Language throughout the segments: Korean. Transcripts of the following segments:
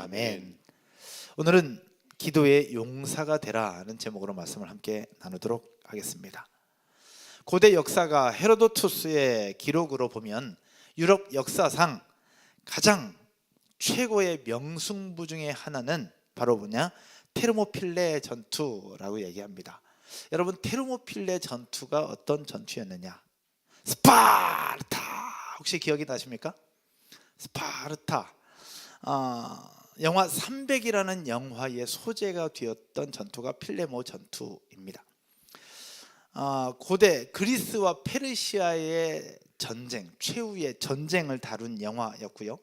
아멘. 오늘은 기도의 용사가 되라는 제목으로 말씀을 함께 나누도록 하겠습니다. 고대 역사가 헤로도투스의 기록으로 보면 유럽 역사상 가장 최고의 명승부 중에 하나는 바로 테르모필레 전투라고 얘기합니다. 여러분, 테르모필레 전투가 어떤 전투였느냐? 스파르타, 혹시 기억이 나십니까? 스파르타. 영화 300이라는 영화의 소재가 되었던 전투가 필레모 전투입니다. 고대 그리스와 페르시아의 전쟁, 최후의 전쟁을 다룬 영화였고요.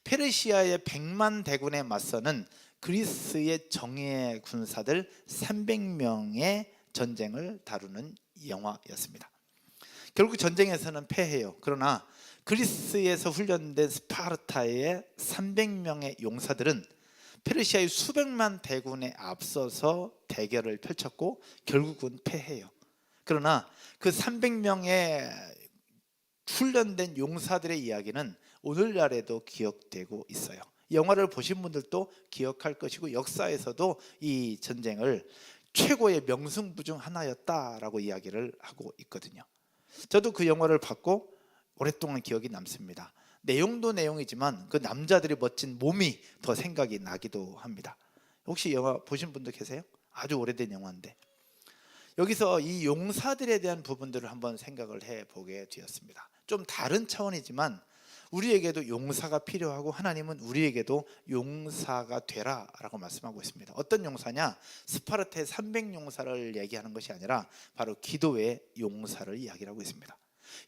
페르시아의 100만 대군에 맞서는 그리스의 정예 군사들 300명의 전쟁을 다루는 영화였습니다. 결국 전쟁에서는 패해요. 그러나 그리스에서 훈련된 스파르타의 300명의 용사들은 페르시아의 수백만 대군에 앞서서 대결을 펼쳤고 결국은 패해요. 그러나 그 300명의 훈련된 용사들의 이야기는 오늘날에도 기억되고 있어요. 영화를 보신 분들도 기억할 것이고 역사에서도 이 전쟁을 최고의 명승부 중 하나였다라고 이야기를 하고 있거든요. 저도 그 영화를 봤고 오랫동안 기억이 남습니다. 내용도 내용이지만 그 남자들의 멋진 몸이 더 생각이 나기도 합니다. 혹시 영화 보신 분들 계세요? 아주 오래된 영화인데 여기서 이 용사들에 대한 부분들을 한번 생각을 해보게 되었습니다. 좀 다른 차원이지만 우리에게도 용사가 필요하고 하나님은 우리에게도 용사가 되라 라고 말씀하고 있습니다. 어떤 용사냐? 스파르타의 300용사를 얘기하는 것이 아니라 바로 기도의 용사를 이야기하고 있습니다.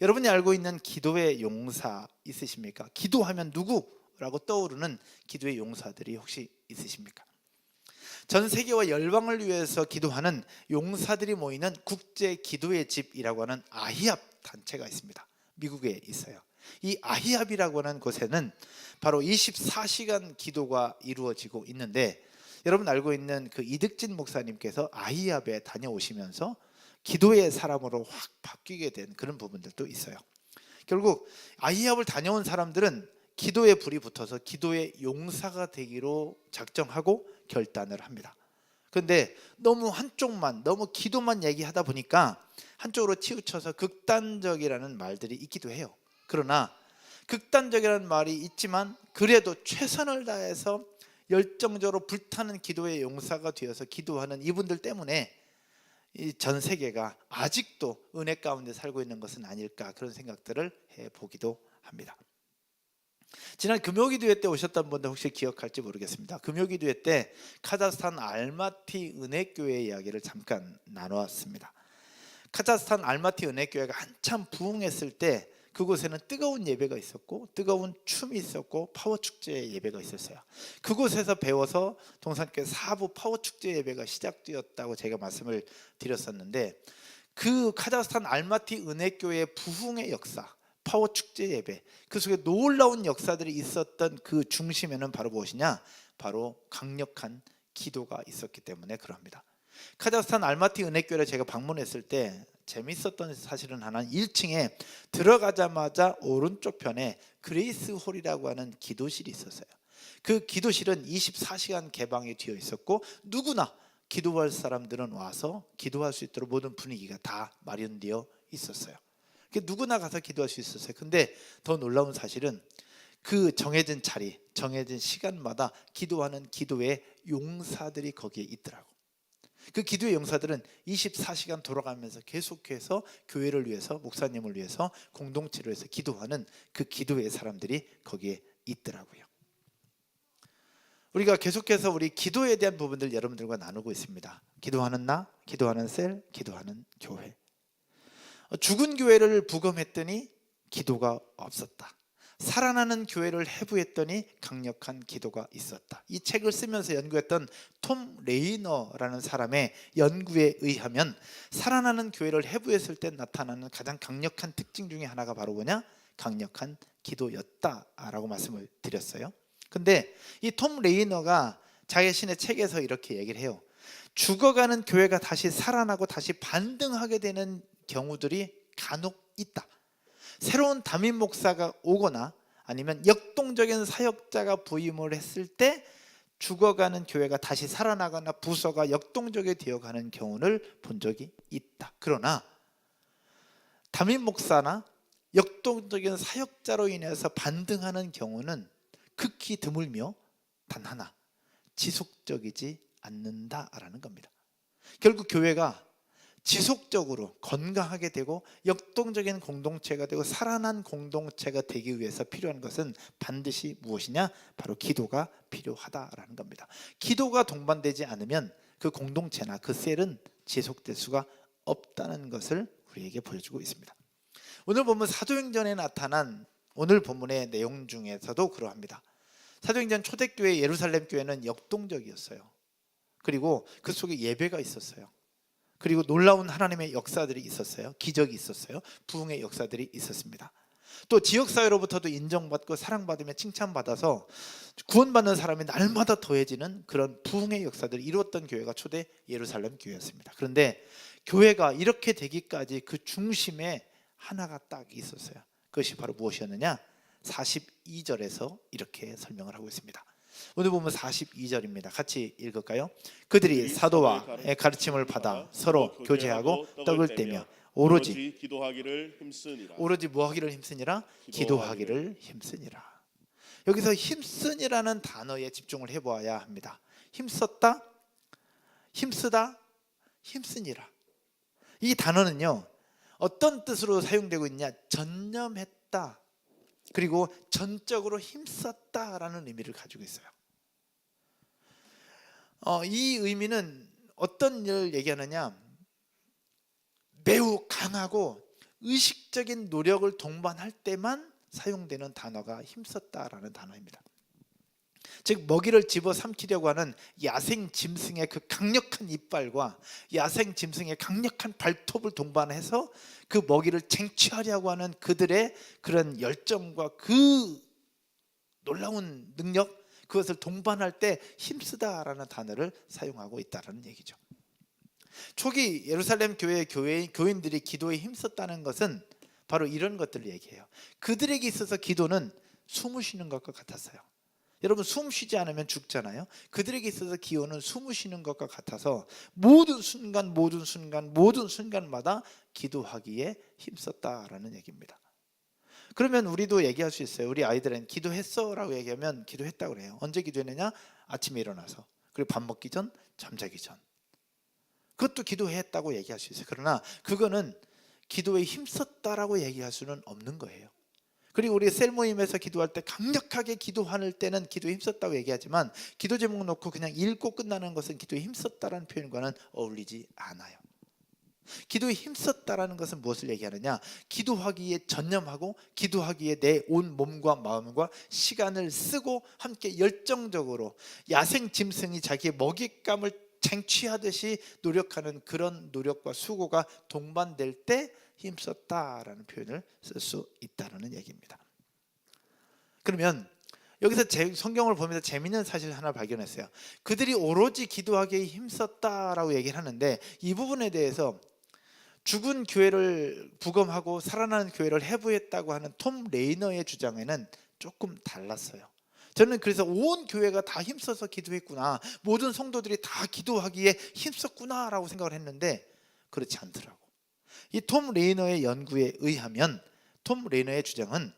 여러분이 알고 있는 기도의 용사 있으십니까? 기도하면 누구라고 떠오르는 기도의 용사들이 혹시 있으십니까? 전 세계와 열방을 위해서 기도하는 용사들이 모이는 국제 기도의 집이라고 하는 아히압 단체가 있습니다. 미국에 있어요. 이 아히압이라고 하는 곳에는 바로 24시간 기도가 이루어지고 있는데 여러분 알고 있는 그 이득진 목사님께서 아히압에 다녀오시면서 기도의 사람으로 확 바뀌게 된 그런 부분들도 있어요. 결국 아히압을 다녀온 사람들은 기도의 불이 붙어서 기도의 용사가 되기로 작정하고 결단을 합니다. 그런데 너무 너무 기도만 얘기하다 보니까 한쪽으로 치우쳐서 극단적이라는 말들이 있기도 해요. 그러나 극단적이라는 말이 있지만 그래도 최선을 다해서 열정적으로 불타는 기도의 용사가 되어서 기도하는 이분들 때문에 이 전 세계가 아직도 은혜 가운데 살고 있는 것은 아닐까 그런 생각들을 해보기도 합니다. 지난 금요기도회 때 오셨던 분들 혹시 기억할지 모르겠습니다. 금요기도회 때 카자흐스탄 알마티 은혜교회 이야기를 잠깐 나누었습니다. 카자흐스탄 알마티 은혜교회가 한참 부흥했을 때 그곳에는 뜨거운 예배가 있었고 뜨거운 춤이 있었고 파워축제 예배가 있었어요. 그곳에서 배워서 동산교회 4부 파워축제 예배가 시작되었다고 제가 말씀을 드렸었는데 그 카자흐스탄 알마티 은혜교회의 부흥의 역사, 파워축제 예배, 그 속에 놀라운 역사들이 있었던 그 중심에는 바로 무엇이냐? 바로 강력한 기도가 있었기 때문에 그럽니다. 카자흐스탄 알마티 은혜교회를 제가 방문했을 때 재밌었던 사실은 하나는 1층에 들어가자마자 오른쪽 편에 그레이스 홀이라고 하는 기도실이 있었어요. 그 기도실은 24시간 개방이 되어 있었고 누구나 기도할 사람들은 와서 기도할 수 있도록 모든 분위기가 다 마련되어 있었어요. 누구나 가서 기도할 수 있었어요. 근데 더 놀라운 사실은 그 정해진 자리, 정해진 시간마다 기도하는 기도의 용사들이 거기에 있더라고. 그 기도의 용사들은 24시간 돌아가면서 계속해서 교회를 위해서, 목사님을 위해서, 공동체를 위해서 기도하는 그 기도의 사람들이 거기에 있더라고요. 우리가 계속해서 우리 기도에 대한 부분들 여러분들과 나누고 있습니다. 기도하는 나, 기도하는 셀, 기도하는 교회. 죽은 교회를 부검했더니 기도가 없었다. 살아나는 교회를 해부했더니 강력한 기도가 있었다. 이 책을 쓰면서 연구했던 톰 레이너라는 사람의 연구에 의하면 살아나는 교회를 해부했을 때 나타나는 가장 강력한 특징 중에 하나가 바로 강력한 기도였다라고 말씀을 드렸어요. 근데 이 톰 레이너가 자신의 책에서 이렇게 얘기를 해요. 죽어가는 교회가 다시 살아나고 다시 반등하게 되는 경우들이 간혹 있다. 새로운 담임 목사가 오거나 아니면 역동적인 사역자가 부임을 했을 때 죽어가는 교회가 다시 살아나거나 부서가 역동적이 되어가는 경우를 본 적이 있다. 그러나 담임 목사나 역동적인 사역자로 인해서 반등하는 경우는 극히 드물며 단 하나, 지속적이지 않는다라는 겁니다. 결국 교회가 지속적으로 건강하게 되고 역동적인 공동체가 되고 살아난 공동체가 되기 위해서 필요한 것은 반드시 무엇이냐? 바로 기도가 필요하다라는 겁니다. 기도가 동반되지 않으면 그 공동체나 그 셀은 지속될 수가 없다는 것을 우리에게 보여주고 있습니다. 오늘 본문 사도행전에 나타난 오늘 본문의 내용 중에서도 그러합니다. 사도행전 초대교회 예루살렘 교회는 역동적이었어요. 그리고 그 속에 예배가 있었어요. 그리고 놀라운 하나님의 역사들이 있었어요. 기적이 있었어요. 부흥의 역사들이 있었습니다. 또 지역사회로부터도 인정받고 사랑받으며 칭찬받아서 구원받는 사람이 날마다 더해지는 그런 부흥의 역사들을 이루었던 교회가 초대 예루살렘 교회였습니다. 그런데 교회가 이렇게 되기까지 그 중심에 하나가 딱 있었어요. 그것이 바로 무엇이었느냐? 42절에서 이렇게 설명을 하고 있습니다. 오늘 보면 42절입니다. 같이 읽을까요? 그들이 사도와의 가르침을 받아 서로 교제하고 떡을 떼며 오로지 기도하기를 힘쓰니라. 오로지 뭐 하기를 힘쓰니라? 기도하기를 힘쓰니라. 여기서 힘쓰니라는 단어에 집중을 해보아야 합니다. 힘썼다, 힘쓰다, 힘쓰니라. 이 단어는요, 어떤 뜻으로 사용되고 있냐? 전념했다, 그리고 전적으로 힘썼다라는 의미를 가지고 있어요. 이 의미는 어떤 일을 얘기하느냐? 매우 강하고 의식적인 노력을 동반할 때만 사용되는 단어가 힘썼다라는 단어입니다. 즉 먹이를 집어삼키려고 하는 야생 짐승의 그 강력한 이빨과 야생 짐승의 강력한 발톱을 동반해서 그 먹이를 쟁취하려고 하는 그들의 그런 열정과 그 놀라운 능력, 그것을 동반할 때 힘쓰다라는 단어를 사용하고 있다는 얘기죠. 초기 예루살렘 교인들이 기도에 힘썼다는 것은 바로 이런 것들을 얘기해요. 그들에게 있어서 기도는 숨을 쉬는 것과 같았어요. 여러분, 숨 쉬지 않으면 죽잖아요. 그들에게 있어서 기도는 숨을 쉬는 것과 같아서 모든 순간마다 기도하기에 힘썼다라는 얘기입니다. 그러면 우리도 얘기할 수 있어요. 우리 아이들은 기도했어 라고 얘기하면 기도했다고 그래요. 언제 기도했느냐? 아침에 일어나서, 그리고 밥 먹기 전, 잠자기 전. 그것도 기도했다고 얘기할 수 있어요. 그러나 그거는 기도에 힘썼다라고 얘기할 수는 없는 거예요. 그리고 우리 셀 모임에서 기도할 때 강력하게 기도할 때는 기도에 힘썼다고 얘기하지만 기도 제목 놓고 그냥 읽고 끝나는 것은 기도에 힘썼다라는 표현과는 어울리지 않아요. 기도에 힘썼다라는 것은 무엇을 얘기하느냐? 기도하기에 전념하고 기도하기에 내 온 몸과 마음과 시간을 쓰고 함께 열정적으로 야생 짐승이 자기의 먹잇감을 쟁취하듯이 노력하는 그런 노력과 수고가 동반될 때 힘썼다라는 표현을 쓸 수 있다는 얘기입니다. 그러면 여기서 성경을 보면서 재미있는 사실 하나 발견했어요. 그들이 오로지 기도하기에 힘썼다라고 얘기를 하는데 이 부분에 대해서 죽은 교회를 부검하고 살아나는 교회를 해부했다고 하는 톰 레이너의 주장에는 조금 달랐어요. 저는 그래서 온 교회가 다 힘써서 기도했구나, 모든 성도들이 다 기도하기에 힘썼구나 라고 생각을 했는데 그렇지 않더라고. 이 톰 레이너의 연구에 의하면 톰 레이너의 주장은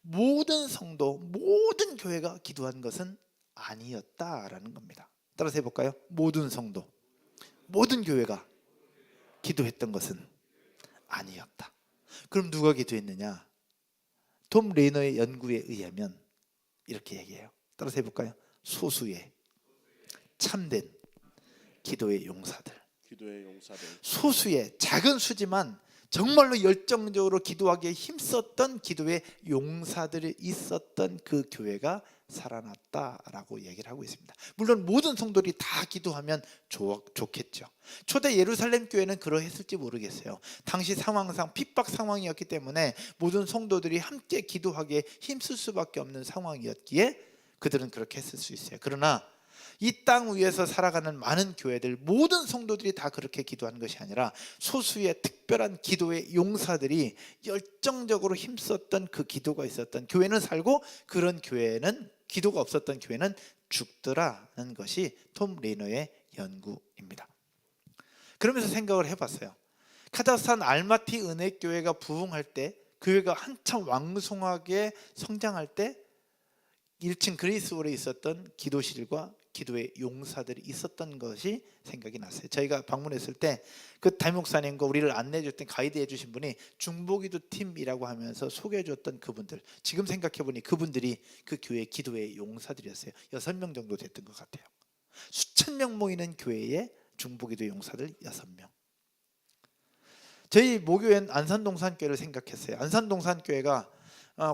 모든 성도, 모든 교회가 기도한 것은 아니었다라는 겁니다. 따라서 해볼까요? 모든 성도, 모든 교회가 기도했던 것은 아니었다. 그럼 누가 기도했느냐? 톰 레이너의 연구에 의하면 이렇게 얘기해요. 따라서 해볼까요? 소수의 참된 기도의 용사들. 소수의 작은 수지만 정말로 열정적으로 기도하기에 힘썼던 기도의 용사들이 있었던 그 교회가 살아났다라고 얘기를 하고 있습니다. 물론 모든 성도들이 다 기도하면 좋겠죠. 초대 예루살렘 교회는 그러했을지 모르겠어요. 당시 상황상 핍박 상황이었기 때문에 모든 성도들이 함께 기도하기에 힘쓸 수밖에 없는 상황이었기에 그들은 그렇게 했을 수 있어요. 그러나 이 땅 위에서 살아가는 많은 교회들, 모든 성도들이 다 그렇게 기도하는 것이 아니라 소수의 특별한 기도의 용사들이 열정적으로 힘썼던 그 기도가 있었던 교회는 살고, 그런 교회는 기도가 없었던 교회는 죽더라는 것이 톰 레이너의 연구입니다. 그러면서 생각을 해봤어요. 카자흐스탄 알마티 은혜교회가 부흥할 때, 교회가 한참 왕성하게 성장할 때 1층 그리스홀에 있었던 기도실과 기도의 용사들이 있었던 것이 생각이 났어요. 저희가 방문했을 때 그 담임 목사님과 우리를 안내해 줬던 가이드 해주신 분이 중보기도 팀이라고 하면서 소개해 줬던 그분들, 지금 생각해 보니 그분들이 그 교회 기도의 용사들이었어요. 6명 정도 됐던 것 같아요. 수천 명 모이는 교회에 중보기도 용사들 6명. 저희 모교엔 안산동산교회를 생각했어요. 안산동산교회가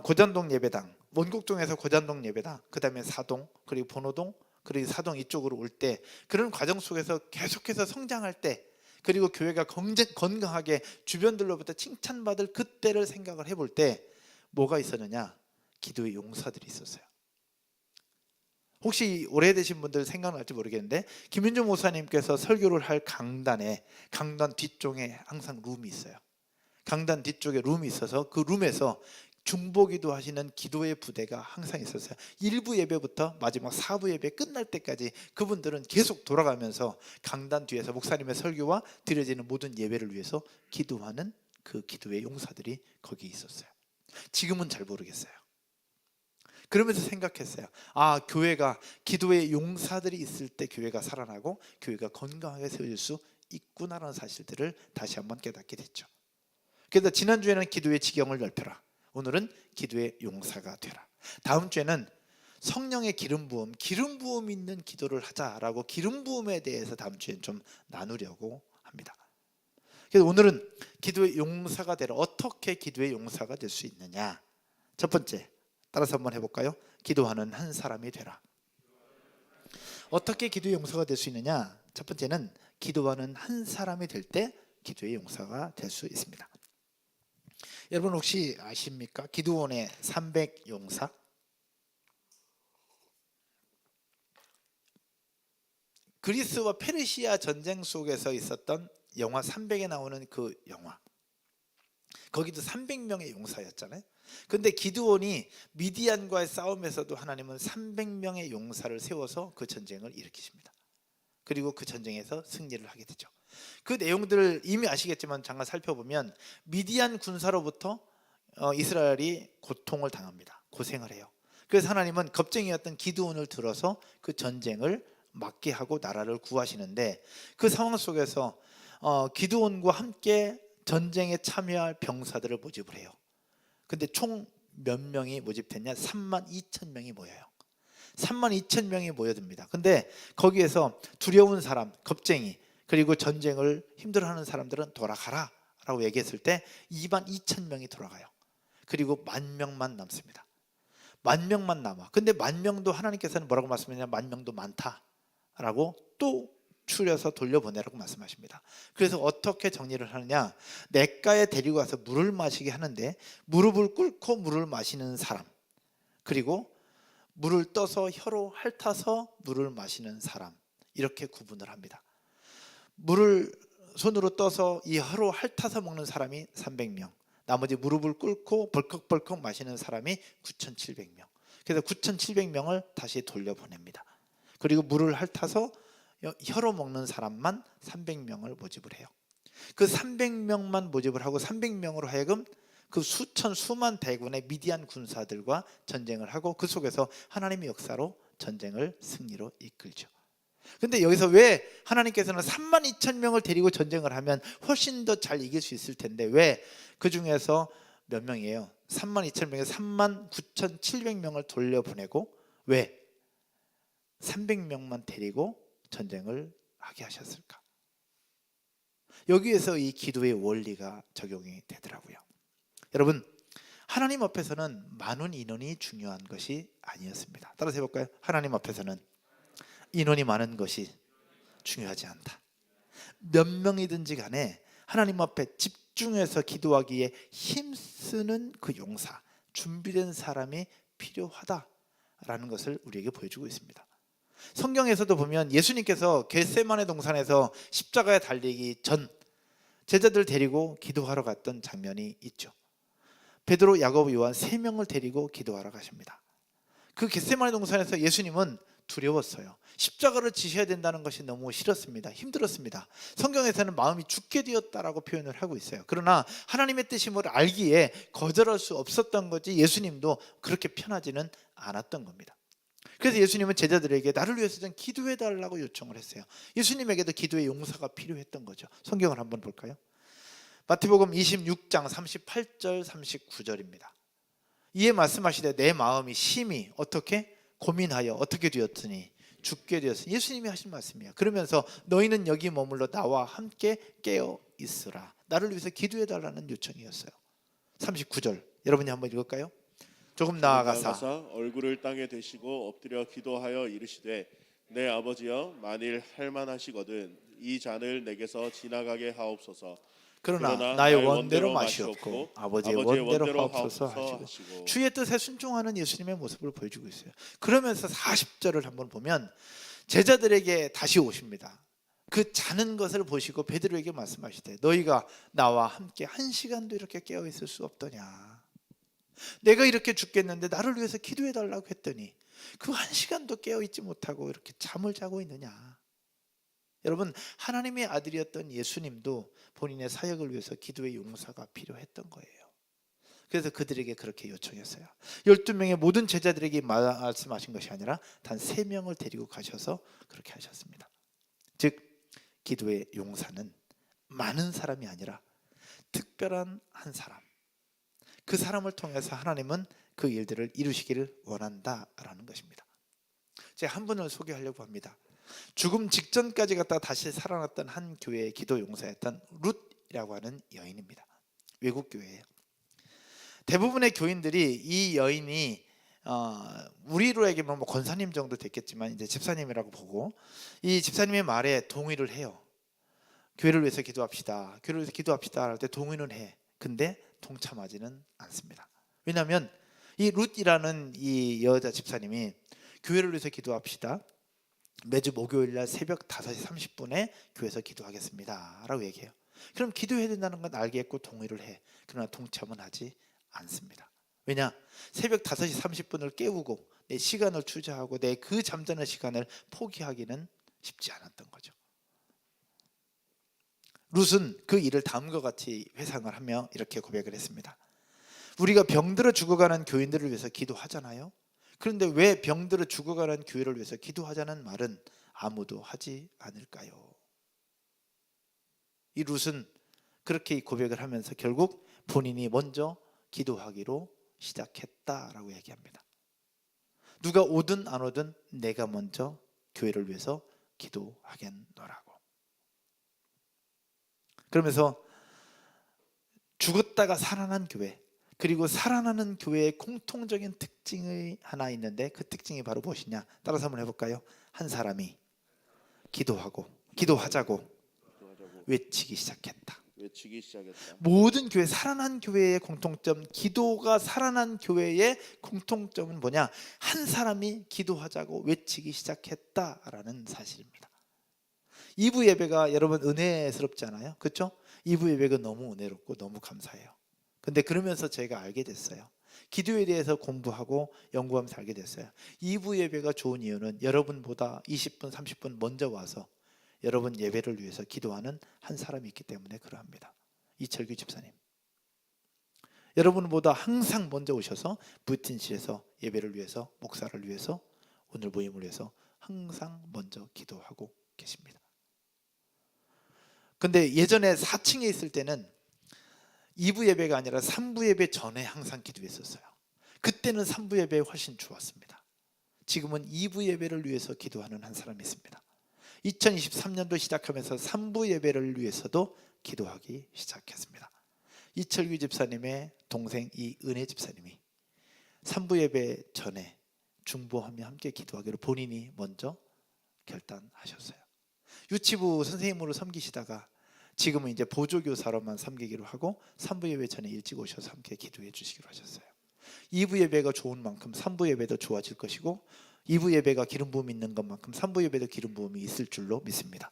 고잔동 예배당, 원곡동에서 고잔동 예배당, 그 다음에 사동, 그리고 번호동, 그리고 사동 이쪽으로 올 때, 그런 과정 속에서 계속해서 성장할 때, 그리고 교회가 건강하게 주변들로부터 칭찬받을 그때를 생각을 해볼 때 뭐가 있었느냐? 기도의 용사들이 있었어요. 혹시 오래되신 분들 생각날지 모르겠는데, 김윤중 목사님께서 설교를 할 강단 뒤쪽에 항상 룸이 있어요. 강단 뒤쪽에 룸이 있어서 그 룸에서 중보기도 하시는 기도의 부대가 항상 있었어요. 1부 예배부터 마지막 4부 예배 끝날 때까지 그분들은 계속 돌아가면서 강단 뒤에서 목사님의 설교와 드려지는 모든 예배를 위해서 기도하는 그 기도의 용사들이 거기 있었어요. 지금은 잘 모르겠어요. 그러면서 생각했어요. 교회가 기도의 용사들이 있을 때 교회가 살아나고 교회가 건강하게 세워질 수 있구나라는 사실들을 다시 한번 깨닫게 됐죠. 그래서 지난주에는 기도의 지경을 넓혀라, 오늘은 기도의 용사가 되라, 다음 주에는 성령의 기름 부음 있는 기도를 하자라고 기름 부음에 대해서 다음 주엔 좀 나누려고 합니다. 그래서 오늘은 기도의 용사가 되라, 어떻게 기도의 용사가 될 수 있느냐. 첫 번째, 따라서 한번 해볼까요? 기도하는 한 사람이 되라. 어떻게 기도의 용사가 될 수 있느냐? 첫 번째는 기도하는 한 사람이 될 때 기도의 용사가 될 수 있습니다. 여러분 혹시 아십니까? 기드온의 300용사? 그리스와 페르시아 전쟁 속에서 있었던 영화 300에 나오는 그 영화, 거기도 300명의 용사였잖아요. 근데 기드온이 미디안과의 싸움에서도 하나님은 300명의 용사를 세워서 그 전쟁을 일으키십니다. 그리고 그 전쟁에서 승리를 하게 되죠. 그 내용들을 이미 아시겠지만 잠깐 살펴보면 미디안 군사로부터 이스라엘이 고통을 당합니다. 고생을 해요. 그래서 하나님은 겁쟁이였던 기드온을 들어서 그 전쟁을 막게 하고 나라를 구하시는데, 그 상황 속에서 기드온과 함께 전쟁에 참여할 병사들을 모집을 해요. 근데 총 몇 명이 모집됐냐? 32,000명이 모여요. 32,000명이 모여듭니다. 근데 거기에서 두려운 사람, 겁쟁이, 그리고 전쟁을 힘들어하는 사람들은 돌아가라 라고 얘기했을 때 22,000명이 돌아가요. 그리고 10,000명만 남습니다. 10,000명만 남아. 근데 10,000명도 하나님께서는 뭐라고 말씀하시냐? 10,000명도 많다라고 또 추려서 돌려보내라고 말씀하십니다. 그래서 어떻게 정리를 하느냐? 냇가에 데리고 가서 물을 마시게 하는데, 무릎을 꿇고 물을 마시는 사람, 그리고 물을 떠서 혀로 핥아서 물을 마시는 사람, 이렇게 구분을 합니다. 물을 손으로 떠서 이 혀로 핥아서 먹는 사람이 300명, 나머지 무릎을 꿇고 벌컥벌컥 마시는 사람이 9,700명. 그래서 9,700명을 다시 돌려보냅니다. 그리고 물을 핥아서 혀로 먹는 사람만 300명을 모집을 해요. 그 300명만 모집을 하고 300명으로 하여금 그 수만 대군의 미디안 군사들과 전쟁을 하고 그 속에서 하나님의 역사로 전쟁을 승리로 이끌죠. 근데 여기서 왜 하나님께서는 32,000명을 데리고 전쟁을 하면 훨씬 더 잘 이길 수 있을 텐데 왜 그 중에서 몇 명이에요? 32,000명에 39,700명을 돌려보내고 왜 300명만 데리고 전쟁을 하게 하셨을까? 여기에서 이 기도의 원리가 적용이 되더라고요. 여러분, 하나님 앞에서는 많은 인원이 중요한 것이 아니었습니다. 따라서 해볼까요? 하나님 앞에서는 인원이 많은 것이 중요하지 않다. 몇 명이든지 간에 하나님 앞에 집중해서 기도하기에 힘쓰는 그 용사, 준비된 사람이 필요하다라는 것을 우리에게 보여주고 있습니다. 성경에서도 보면 예수님께서 겟세마네 동산에서 십자가에 달리기 전 제자들 데리고 기도하러 갔던 장면이 있죠. 베드로, 야고보, 요한 3명을 데리고 기도하러 가십니다. 그 겟세마네 동산에서 예수님은 두려웠어요. 십자가를 지셔야 된다는 것이 너무 싫었습니다. 힘들었습니다. 성경에서는 마음이 죽게 되었다라고 표현을 하고 있어요. 그러나 하나님의 뜻이 뭘 알기에 거절할 수 없었던 거지 예수님도 그렇게 편하지는 않았던 겁니다. 그래서 예수님은 제자들에게 나를 위해서 좀 기도해 달라고 요청을 했어요. 예수님에게도 기도의 용서가 필요했던 거죠. 성경을 한번 볼까요? 마태복음 26장 38절 39절입니다. 이에 말씀하시되 내 마음이 심히 어떻게 고민하여 어떻게 되었더니 죽게 되었으니, 예수님이 하신 말씀이에요. 그러면서 너희는 여기 머물러 나와 함께 깨어 있으라. 나를 위해서 기도해 달라는 요청이었어요. 39절 여러분이 한번 읽을까요? 조금 나아가사 얼굴을 땅에 대시고 엎드려 기도하여 이르시되 내 아버지여 만일 할만하시거든 이 잔을 내게서 지나가게 하옵소서. 그러나 나의 원대로 마시옵고 아버지의 원대로 하옵소서 하시고 주의 뜻에 순종하는 예수님의 모습을 보여주고 있어요. 그러면서 40절을 한번 보면 제자들에게 다시 오십니다. 그 자는 것을 보시고 베드로에게 말씀하시되 너희가 나와 함께 한 시간도 이렇게 깨어 있을 수 없더냐. 내가 이렇게 죽겠는데 나를 위해서 기도해 달라고 했더니 그 한 시간도 깨어 있지 못하고 이렇게 잠을 자고 있느냐. 여러분, 하나님의 아들이었던 예수님도 본인의 사역을 위해서 기도의 용서가 필요했던 거예요. 그래서 그들에게 그렇게 요청했어요. 12명의 모든 제자들에게 말씀하신 것이 아니라 단 3명을 데리고 가셔서 그렇게 하셨습니다. 즉 기도의 용사는 많은 사람이 아니라 특별한 한 사람, 그 사람을 통해서 하나님은 그 일들을 이루시기를 원한다라는 것입니다. 제가 한 분을 소개하려고 합니다. 죽음 직전까지 갔다가 다시 살아났던 한 교회의 기도 용사였던 룻이라고 하는 여인입니다. 외국 교회예요. 대부분의 교인들이 이 여인이 우리로 얘기하면 권사님 정도 됐겠지만 이제 집사님이라고 보고 이 집사님의 말에 동의를 해요. 교회를 위해서 기도합시다. 교회를 위해서 기도합시다 할 때 동의는 해. 근데 동참하지는 않습니다. 왜냐하면 이 룻이라는 이 여자 집사님이 교회를 위해서 기도합시다. 매주 목요일날 새벽 5시 30분에 교회에서 기도하겠습니다 라고 얘기해요. 그럼 기도해야 된다는 건 알겠고 동의를 해. 그러나 동참은 하지 않습니다. 왜냐? 새벽 5시 30분을 깨우고 내 시간을 투자하고 내 그 잠자는 시간을 포기하기는 쉽지 않았던 거죠. 룻은 그 일을 다음과 같이 회상을 하며 이렇게 고백을 했습니다. 우리가 병들어 죽어가는 교인들을 위해서 기도하잖아요. 그런데 왜 병들어 죽어가는 교회를 위해서 기도하자는 말은 아무도 하지 않을까요? 이 룻은 그렇게 고백을 하면서 결국 본인이 먼저 기도하기로 시작했다라고 얘기합니다. 누가 오든 안 오든 내가 먼저 교회를 위해서 기도하겠노라고. 그러면서 죽었다가 살아난 교회, 그리고 살아나는 교회의 공통적인 특징이 하나 있는데 그 특징이 바로 무엇이냐? 따라서 한번 해볼까요? 한 사람이 기도하자고 외치기 시작했다. 모든 교회, 살아난 교회의 공통점, 기도가 살아난 교회의 공통점은 뭐냐? 한 사람이 기도하자고 외치기 시작했다라는 사실입니다. 2부 예배가 여러분 은혜스럽지 않아요? 그렇죠? 2부 예배가 너무 은혜롭고 너무 감사해요. 근데 그러면서 제가 알게 됐어요. 기도에 대해서 공부하고 연구하면서 알게 됐어요. 2부 예배가 좋은 이유는 여러분보다 20분, 30분 먼저 와서 여러분 예배를 위해서 기도하는 한 사람이 있기 때문에 그러합니다. 이철규 집사님, 여러분보다 항상 먼저 오셔서 부틴실에서 예배를 위해서, 목사를 위해서, 오늘 모임을 위해서 항상 먼저 기도하고 계십니다. 근데 예전에 4층에 있을 때는 2부 예배가 아니라 3부 예배 전에 항상 기도했었어요. 그때는 3부 예배 훨씬 좋았습니다. 지금은 2부 예배를 위해서 기도하는 한 사람이 있습니다. 2023년도 시작하면서 3부 예배를 위해서도 기도하기 시작했습니다. 이철규 집사님의 동생 이은혜 집사님이 3부 예배 전에 중보하며 함께 기도하기로 본인이 먼저 결단하셨어요. 유치부 선생님으로 섬기시다가 지금은 이제 보조교사로만 섬기기로 하고 3부 예배 전에 일찍 오셔서 함께 기도해 주시기로 하셨어요. 2부 예배가 좋은 만큼 3부 예배도 좋아질 것이고 2부 예배가 기름 부음이 있는 것만큼 3부 예배도 기름 부음이 있을 줄로 믿습니다.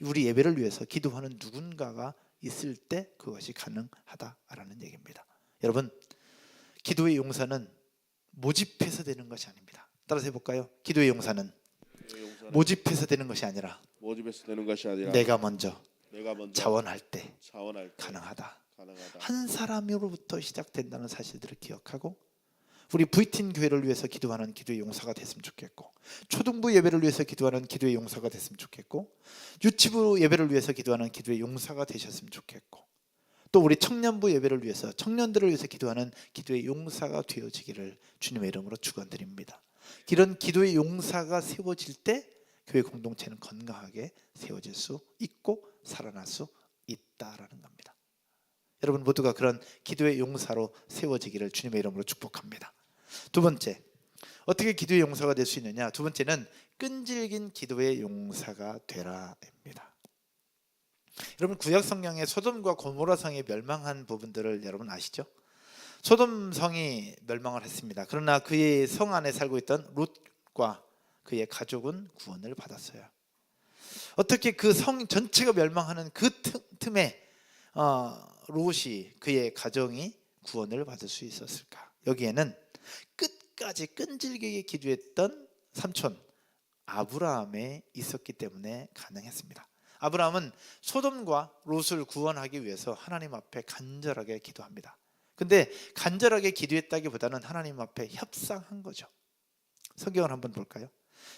우리 예배를 위해서 기도하는 누군가가 있을 때 그것이 가능하다라는 얘기입니다. 여러분, 기도의 용사는 모집해서 되는 것이 아닙니다. 따라서 해볼까요? 기도의 용사는 용사는 모집해서 되는 것이 아니라 모집해서 되는 것이 아니라 내가 먼저 내가 먼저 자원할 때 자원할 때 가능하다. 가능하다. 한 사람으로부터 시작된다는 사실들을 기억하고 우리 VTN 교회를 위해서 기도하는 기도의 용사가 됐으면 좋겠고, 초등부 예배를 위해서 기도하는 기도의 용사가 됐으면 좋겠고, 유치부 예배를 위해서 기도하는 기도의 용사가 되셨으면 좋겠고, 또 우리 청년부 예배를 위해서 청년들을 위해서 기도하는 기도의 용사가 되어지기를 주님의 이름으로 축원드립니다. 이런 기도의 용사가 세워질 때 교회 공동체는 건강하게 세워질 수 있고 살아날 수 있다라는 겁니다. 여러분 모두가 그런 기도의 용사로 세워지기를 주님의 이름으로 축복합니다. 두 번째, 어떻게 기도의 용사가 될 수 있느냐? 두 번째는 끈질긴 기도의 용사가 되라입니다. 여러분 구약 성경에 소돔과 고모라 성이 멸망한 부분들을 여러분 아시죠? 소돔 성이 멸망을 했습니다. 그러나 그의 성 안에 살고 있던 룻과 그의 가족은 구원을 받았어요. 어떻게 그 성 전체가 멸망하는 그 틈에 롯이 그의 가정이 구원을 받을 수 있었을까? 여기에는 끝까지 끈질기게 기도했던 삼촌 아브라함에 있었기 때문에 가능했습니다. 아브라함은 소돔과 롯을 구원하기 위해서 하나님 앞에 간절하게 기도합니다. 근데 간절하게 기도했다기보다는 하나님 앞에 협상한 거죠. 성경을 한번 볼까요?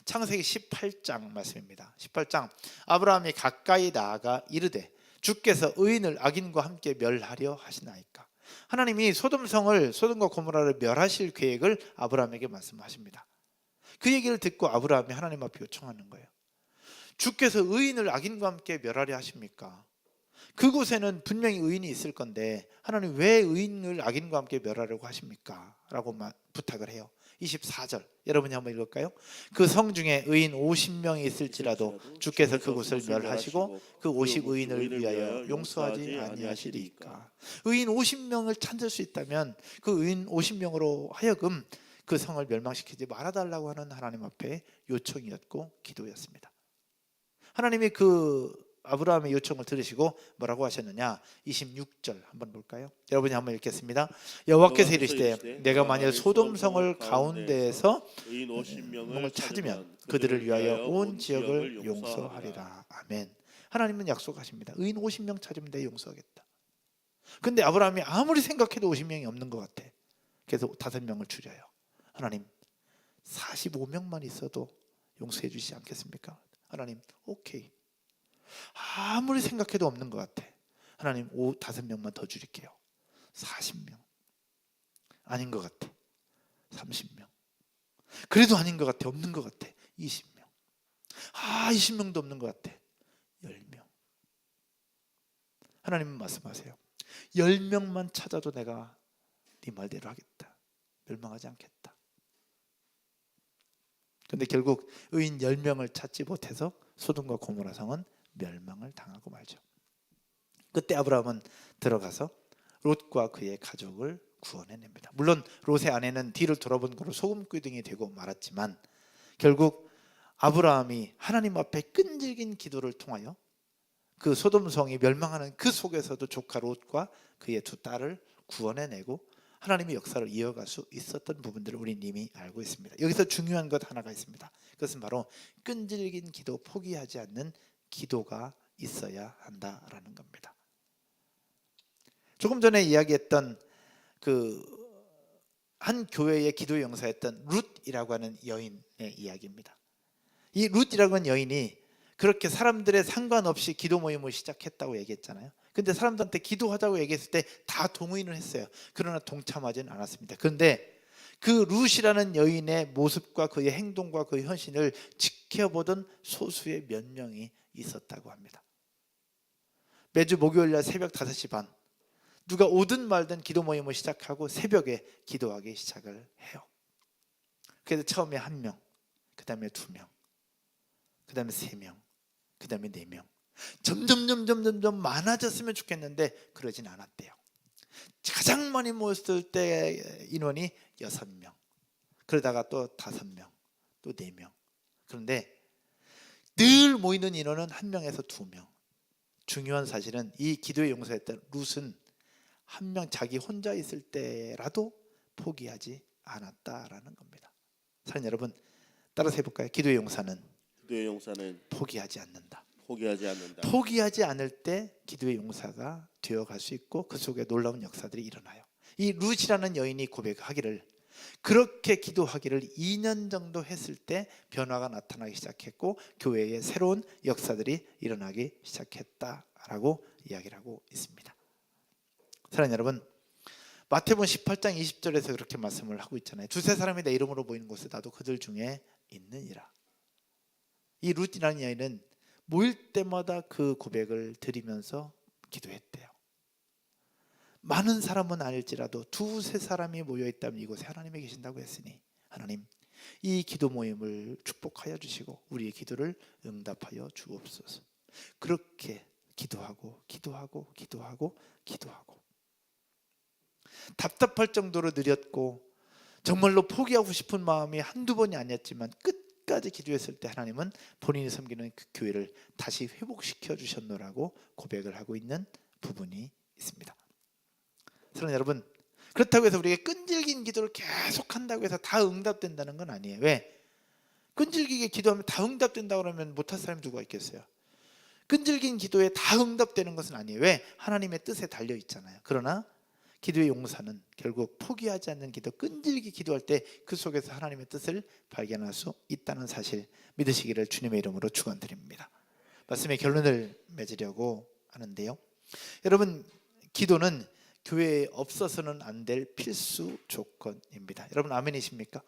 창세기 18장 말씀입니다. 18장 아브라함이 가까이 나아가 이르되 주께서 의인을 악인과 함께 멸하려 하시나이까. 하나님이 소돔과 고모라를 멸하실 계획을 아브라함에게 말씀하십니다. 그 얘기를 듣고 아브라함이 하나님 앞에 요청하는 거예요. 주께서 의인을 악인과 함께 멸하려 하십니까? 그곳에는 분명히 의인이 있을 건데 하나님 왜 의인을 악인과 함께 멸하려고 하십니까? 라고 부탁을 해요. 24절 여러분이 한번 읽을까요? 그 성 중에 의인 50명이 있을지라도 주께서 그곳을 멸하시고 그 50의인을 위하여 용서하지 아니하시리이까. 의인 50명을 찾을 수 있다면 그 의인 50명으로 하여금 그 성을 멸망시키지 말아달라고 하는 하나님 앞에 요청이었고 기도였습니다. 하나님이 그 아브라함의 요청을 들으시고 뭐라고 하셨느냐? 26절 한번 볼까요? 여러분이 한번 읽겠습니다. 여호와께서 이르시되 내가 만일 소돔성을 가운데에서 의인 50명을 찾으면 그들을 위하여 온 지역을 용서하리라. 아멘. 하나님은 약속하십니다. 의인 50명 찾으면 내가 용서하겠다. 근데 아브라함이 아무리 생각해도 50명이 없는 것 같아. 그래서 5명을 줄여요. 하나님 45명만 있어도 용서해 주시지 않겠습니까? 하나님 오케이. 아무리 생각해도 없는 것 같아. 하나님 5명만 더 줄일게요. 40명. 아닌 것 같아. 30명. 그래도 아닌 것 같아. 없는 것 같아. 20명. 20명도 없는 것 같아. 10명. 하나님은 말씀하세요. 10명만 찾아도 내가 네 말대로 하겠다. 멸망하지 않겠다. 그런데 결국 의인 10명을 찾지 못해서 소돔과 고모라 성은 멸망을 당하고 말죠. 그때 아브라함은 들어가서 롯과 그의 가족을 구원해냅니다. 물론 롯의 아내는 뒤를 돌아본 거로 소금기둥이 되고 말았지만 결국 아브라함이 하나님 앞에 끈질긴 기도를 통하여 그 소돔성이 멸망하는 그 속에서도 조카 롯과 그의 두 딸을 구원해내고 하나님의 역사를 이어갈 수 있었던 부분들을 우리는 이미 알고 있습니다. 여기서 중요한 것 하나가 있습니다. 그것은 바로 끈질긴 기도, 포기하지 않는 기도가 있어야 한다라는 겁니다. 조금 전에 이야기했던 그 한 교회의 기도 용사였던 룻이라고 하는 여인의 이야기입니다. 이 룻이라고 하는 여인이 그렇게 사람들의 상관없이 기도 모임을 시작했다고 얘기했잖아요. 근데 사람들한테 기도하자고 얘기했을 때 다 동의를 했어요. 그러나 동참하지는 않았습니다. 그런데 그 룻이라는 여인의 모습과 그의 행동과 그의 헌신을 지켜보던 소수의 몇 명이 있었다고 합니다. 매주 목요일날 새벽 5시 반 누가 오든 말든 기도 모임을 시작하고 새벽에 기도하기 시작을 해요. 그래서 처음에 1명, 그 다음에 2명, 그 다음에 3명, 그 다음에 4명 점점 많아졌으면 좋겠는데 그러진 않았대요. 가장 많이 모였을 때 인원이 6명, 그러다가 또 5명, 또 4명. 그런데 늘 모이는 인원은 1명에서 2명. 중요한 사실은 이 기도의 용사였던 룻은 1명 자기 혼자 있을 때라도 포기하지 않았다라는 겁니다. 사랑하는 여러분, 따라서 해볼까요? 기도의 용사는 기도의 용사는 포기하지 않는다. 포기하지 않는다. 포기하지 않을 때 기도의 용사가 되어갈 수 있고 그 속에 놀라운 역사들이 일어나요. 이 룻이라는 여인이 고백하기를, 그렇게 기도하기를 2년 정도 했을 때 변화가 나타나기 시작했고 교회에 새로운 역사들이 일어나기 시작했다라고 이야기를 하고 있습니다. 사랑하는 여러분, 마태복음 18장 20절에서 그렇게 말씀을 하고 있잖아요. 두세 사람이 내 이름으로 모이는 곳에 나도 그들 중에 있느니라. 이 룻이라는 여인은 모일 때마다 그 고백을 드리면서 기도했대요. 많은 사람은 아닐지라도 두세 사람이 모여있다면 이곳에 하나님이 계신다고 했으니 하나님, 이 기도 모임을 축복하여 주시고 우리의 기도를 응답하여 주옵소서. 그렇게 기도하고 답답할 정도로 느렸고 정말로 포기하고 싶은 마음이 한두 번이 아니었지만 끝까지 기도했을 때 하나님은 본인이 섬기는 그 교회를 다시 회복시켜 주셨노라고 고백을 하고 있는 부분이 있습니다. 사랑하는 여러분, 그렇다고 해서 우리가 끈질긴 기도를 계속 한다고 해서 다 응답된다는 건 아니에요. 왜? 끈질기게 기도하면 다 응답된다고 그러면 못할 사람이 누가 있겠어요? 끈질긴 기도에 다 응답되는 것은 아니에요. 왜? 하나님의 뜻에 달려 있잖아요. 그러나 기도의 용사는 결국 포기하지 않는 기도, 끈질기 기도할 때 그 속에서 하나님의 뜻을 발견할 수 있다는 사실 믿으시기를 주님의 이름으로 축원드립니다. 말씀의 결론을 맺으려고 하는데요, 여러분, 기도는 교회에 없어서는 안 될 필수 조건입니다. 여러분 아멘이십니까?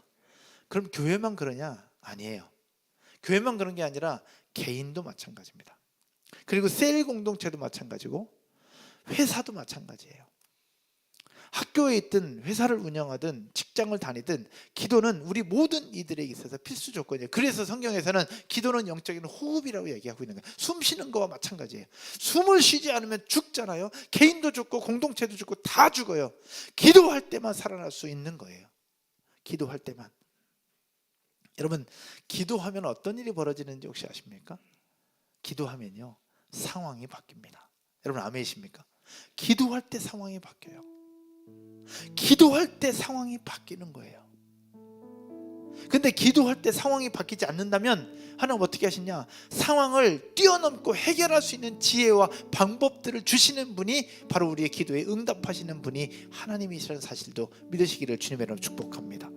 그럼 교회만 그러냐? 아니에요. 교회만 그런 게 아니라 개인도 마찬가지입니다. 그리고 셀 공동체도 마찬가지고 회사도 마찬가지예요. 학교에 있든 회사를 운영하든 직장을 다니든 기도는 우리 모든 이들에게 있어서 필수 조건이에요. 그래서 성경에서는 기도는 영적인 호흡이라고 얘기하고 있는 거예요. 숨 쉬는 거와 마찬가지예요. 숨을 쉬지 않으면 죽잖아요. 개인도 죽고 공동체도 죽고 다 죽어요. 기도할 때만 살아날 수 있는 거예요. 기도할 때만. 여러분, 기도하면 어떤 일이 벌어지는지 혹시 아십니까? 기도하면요, 상황이 바뀝니다. 여러분 아멘이십니까? 기도할 때 상황이 바뀌어요. 기도할 때 상황이 바뀌는 거예요. 근데 기도할 때 상황이 바뀌지 않는다면 하나님 어떻게 하시냐? 상황을 뛰어넘고 해결할 수 있는 지혜와 방법들을 주시는 분이 바로 우리의 기도에 응답하시는 분이 하나님이시라는 사실도 믿으시기를 주님의 이름으로 축복합니다.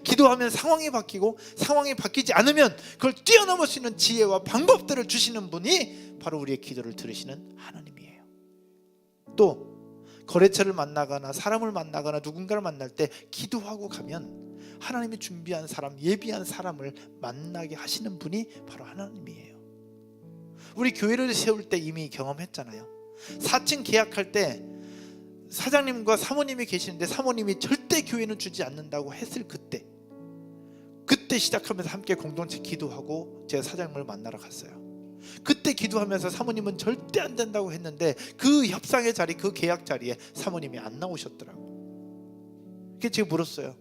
기도하면 상황이 바뀌고 상황이 바뀌지 않으면 그걸 뛰어넘을 수 있는 지혜와 방법들을 주시는 분이 바로 우리의 기도를 들으시는 하나님이에요. 또 거래처를 만나거나 사람을 만나거나 누군가를 만날 때 기도하고 가면 하나님이 준비한 사람, 예비한 사람을 만나게 하시는 분이 바로 하나님이에요. 우리 교회를 세울 때 이미 경험했잖아요. 4층 계약할 때 사장님과 사모님이 계시는데 사모님이 절대 교회는 주지 않는다고 했을 그때 시작하면서 함께 공동체 기도하고 제가 사장님을 만나러 갔어요. 그때 기도하면서 사모님은 절대 안 된다고 했는데 그 협상의 자리, 그 계약 자리에 사모님이 안 나오셨더라고. 그래서 제가 물었어요.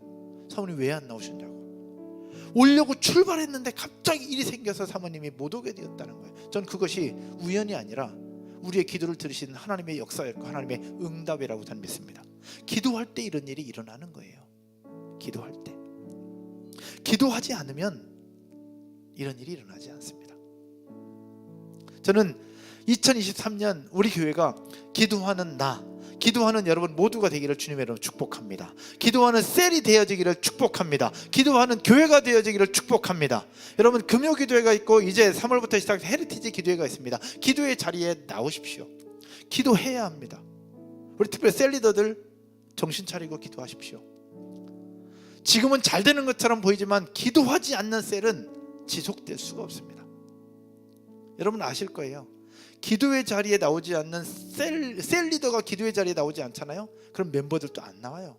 사모님 왜 안 나오셨냐고. 오려고 출발했는데 갑자기 일이 생겨서 사모님이 못 오게 되었다는 거예요. 전 그것이 우연이 아니라 우리의 기도를 들으시는 하나님의 역사였고 하나님의 응답이라고 저는 믿습니다. 기도할 때 이런 일이 일어나는 거예요. 기도할 때. 기도하지 않으면 이런 일이 일어나지 않습니다. 저는 2023년 우리 교회가 기도하는 기도하는 여러분 모두가 되기를 주님의 이름으로 축복합니다. 기도하는 셀이 되어지기를 축복합니다. 기도하는 교회가 되어지기를 축복합니다. 여러분 금요 기도회가 있고 이제 3월부터 시작해서 헤리티지 기도회가 있습니다. 기도의 자리에 나오십시오. 기도해야 합니다. 우리 특별히 셀 리더들 정신 차리고 기도하십시오. 지금은 잘 되는 것처럼 보이지만 기도하지 않는 셀은 지속될 수가 없습니다. 여러분 아실 거예요. 기도의 자리에 나오지 않는 셀 리더가 기도의 자리에 나오지 않잖아요. 그럼 멤버들도 안 나와요.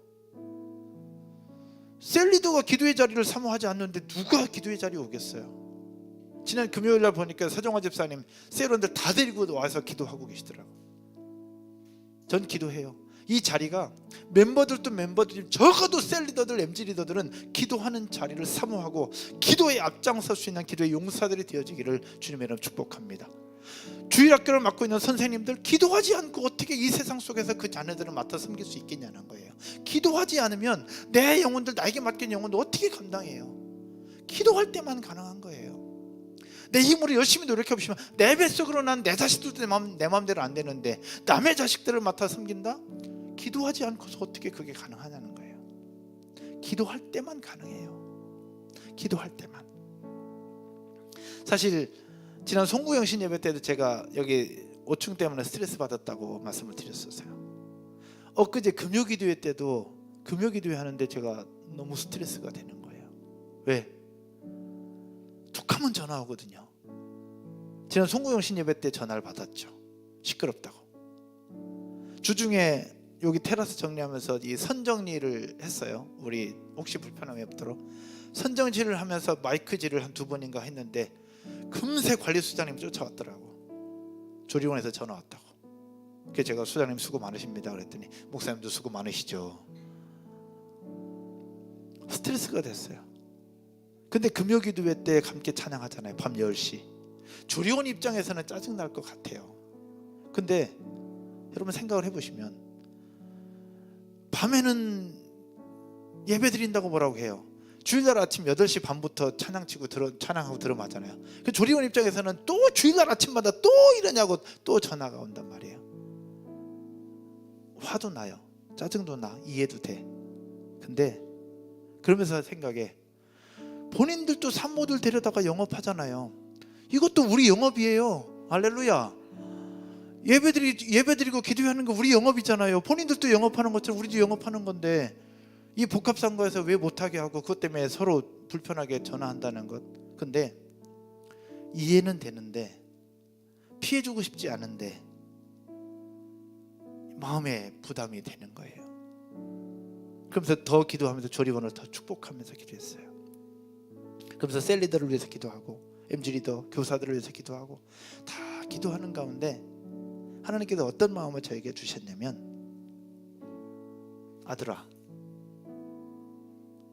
셀 리더가 기도의 자리를 사모하지 않는데 누가 기도의 자리에 오겠어요? 지난 금요일 날 보니까 서정화 집사님 셀원들 다 데리고 와서 기도하고 계시더라고요. 전 기도해요. 이 자리가 멤버들도 멤버들이 적어도 셀 리더들, MG 리더들은 기도하는 자리를 사모하고 기도에 앞장설 수 있는 기도의 용사들이 되어지기를 주님의 이름으로 축복합니다. 주일학교를 맡고 있는 선생님들, 기도하지 않고 어떻게 이 세상 속에서 그 자녀들을 맡아 섬길 수 있겠냐는 거예요. 기도하지 않으면 내 영혼들, 나에게 맡긴 영혼들 어떻게 감당해요? 기도할 때만 가능한 거예요. 내 힘으로 열심히 노력해 보시면 내 뱃속으로 난 내 자식들도 내 마음대로 안 되는데 남의 자식들을 맡아 섬긴다? 기도하지 않고서 어떻게 그게 가능하냐는 거예요. 기도할 때만 가능해요. 기도할 때만. 사실 지난 송구영신 예배 때도 제가 여기 5층 때문에 스트레스 받았다고 말씀을 드렸었어요. 엊그제 금요기도회 때도 금요기도회 하는데 제가 너무 스트레스가 되는 거예요. 왜? 툭하면 전화 오거든요. 지난 송구영신 예배 때 전화를 받았죠. 시끄럽다고. 주중에 여기 테라스 정리하면서 이 선정리를 했어요. 우리 혹시 불편함이 없도록 선정지를 하면서 마이크질을 한 2번인가 했는데 금세 관리수장님 쫓아왔더라고. 조리원에서 전화 왔다고. 그래서 제가 수장님 수고 많으십니다 그랬더니 목사님도 수고 많으시죠. 스트레스가 됐어요. 근데 금요기도회 때 함께 찬양하잖아요. 밤 10시. 조리원 입장에서는 짜증날 것 같아요. 근데 여러분 생각을 해보시면 밤에는 예배 드린다고 뭐라고 해요? 주일날 아침 8시 반부터 찬양하고 들어맞잖아요. 그 조리원 입장에서는 또 주일날 아침마다 또 이러냐고 또 전화가 온단 말이에요. 화도 나요. 짜증도 나. 이해도 돼. 근데 그러면서 생각해. 본인들도 산모들 데려다가 영업하잖아요. 이것도 우리 영업이에요. 할렐루야. 예배드리고 기도하는 거 우리 영업이잖아요. 본인들도 영업하는 것처럼 우리도 영업하는 건데 이 복합상가에서 왜 못하게 하고 그것 때문에 서로 불편하게 전화한다는 것. 근데 이해는 되는데 피해주고 싶지 않은데 마음에 부담이 되는 거예요. 그러면서 더 기도하면서 조리원을 더 축복하면서 기도했어요. 그러면서 셀리더를 위해서 기도하고 MG 리더, 교사들을 위해서 기도하고 다 기도하는 가운데 하나님께서 어떤 마음을 저에게 주셨냐면 아들아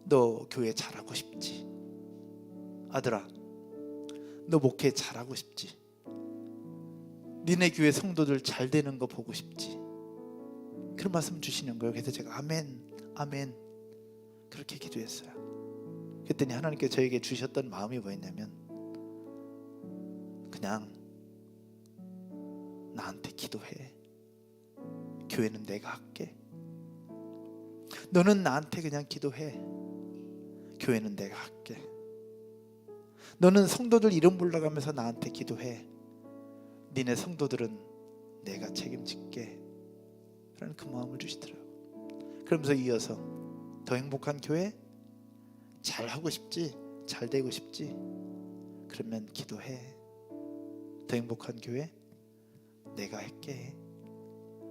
너 교회 잘하고 싶지? 아들아 너 목회 잘하고 싶지? 니네 교회 성도들 잘 되는 거 보고 싶지? 그런 말씀 주시는 거예요. 그래서 제가 아멘 아멘 그렇게 기도했어요. 그랬더니 하나님께서 저에게 주셨던 마음이 뭐였냐면 그냥 나한테 기도해. 교회는 내가 할게. 너는 나한테 그냥 기도해. 교회는 내가 할게. 너는 성도들 이름 불러가면서 나한테 기도해. 니네 성도들은 내가 책임질게. 라는 그 마음을 주시더라고요. 그러면서 이어서 더 행복한 교회 잘하고 싶지? 잘 되고 싶지? 그러면 기도해. 더 행복한 교회 내가 할게.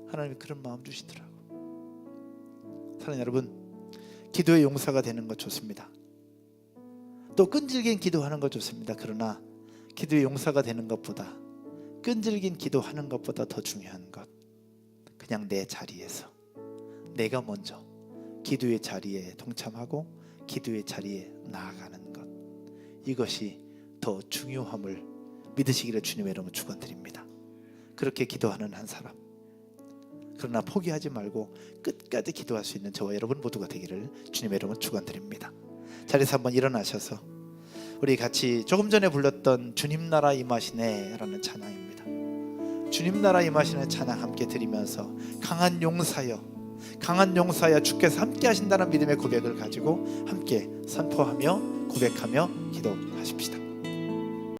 하나님이 그런 마음 주시더라고요. 사랑하는 여러분, 기도의 용사가 되는 것 좋습니다. 또 끈질긴 기도하는 것 좋습니다. 그러나 기도의 용사가 되는 것보다 끈질긴 기도하는 것보다 더 중요한 것, 그냥 내 자리에서 내가 먼저 기도의 자리에 동참하고 기도의 자리에 나아가는 것, 이것이 더 중요함을 믿으시기를 주님의 이름으로 축원드립니다. 그렇게 기도하는 한 사람, 그러나 포기하지 말고 끝까지 기도할 수 있는 저와 여러분 모두가 되기를 주님의 이름으로 축원드립니다. 자리에서 한번 일어나셔서 우리 같이 조금 전에 불렀던 주님 나라 임하시네 라는 찬양입니다. 주님 나라 임하시네 찬양 함께 드리면서 강한 용사여 주께서 함께 하신다는 믿음의 고백을 가지고 함께 선포하며 고백하며 기도하십시다.